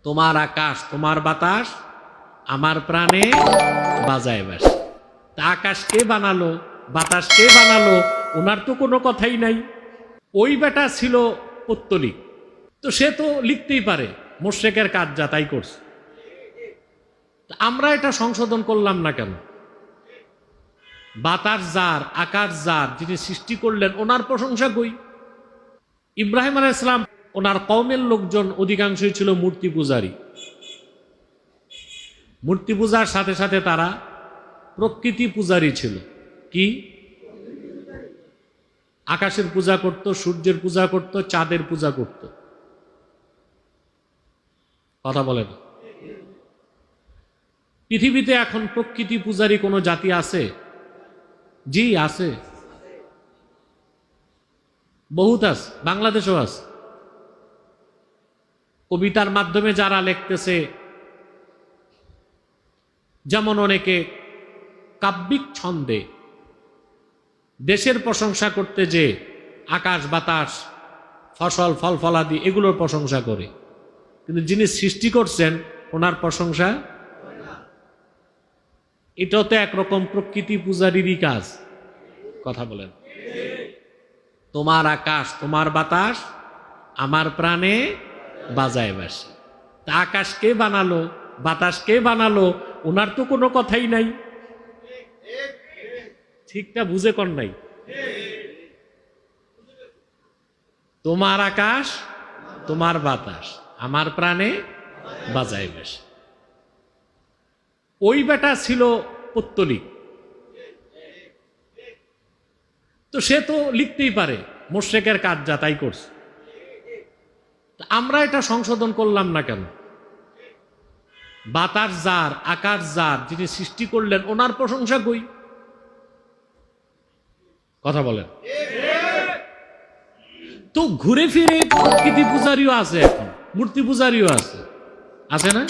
তোমার আকাশ তোমার বাতাস আমার প্রাণে বাজায় বাসে। তা আকাশ কে বানালো, বাতাস কে বানালো, ওনার তো কোনো কথাই নাই। ওই বেটা ছিল পত্তলিক, তো সে তো লিখতেই পারে, মোশরেকের কাজ যা তাই করছে। আমরা এটা সংশোধন করলাম না কেন? বাতাস যার, আকাশ যার, যিনি সৃষ্টি করলেন ওনার প্রশংসা কই। ইব্রাহিম আলাইহিস সালাম ওনার কওমের লোকজন অধিকাংশই ছিল মূর্তি পূজারী। মূর্তি পূজার সাথে সাথে তারা প্রকৃতি পূজারী ছিল। কি? আকাশের পূজা করত, সূর্যের পূজা করত, চাঁদের পূজা করত। কথা বলেন। পৃথিবীতে এখন প্রকৃতি পূজারী কোনো জাতি আছে? জি আছে, বহুত আছে, বাংলাদেশেও আছে। কবিতার মাধ্যমে যারা লিখতেছে, যেমন অনেকে কাব্যিক ছন্দে দেশের প্রশংসা করতে যে আকাশ বাতাস ফসল ফল ফলাদি এগুলোর প্রশংসা করে, কিন্তু যিনি সৃষ্টি করছেন ওনার প্রশংসা। এটাও তো একরকম প্রকৃতি পূজারীরই কাজ। কথা বলেন। তোমার আকাশ তোমার বাতাস আমার প্রাণে বাজায় বাসে। তা আকাশ কে বানালো, বাতাস কে বানালো, ওনার তো কোনো কথাই নাই। ঠিকটা বুঝে কোন নাই? তোমার আকাশ তোমার বাতাস আমার প্রাণে বাজায় বাসে। ওই বেটা ছিল পত্তলিক, তো সে তো লিখতেই পারে, মোশরেকের কাজ যা তাই করছে। আমরা এটা সংশোধন করলাম না কেন? বাতাস যার, আকাশ যার, যিনি সৃষ্টি করলেন ওনার প্রশংসা কই। কথা বলেন। তো ঘুরে ফিরে প্রকৃতি পূজারীও আছে, এখন মূর্তি পূজারীও আছে, আছে না?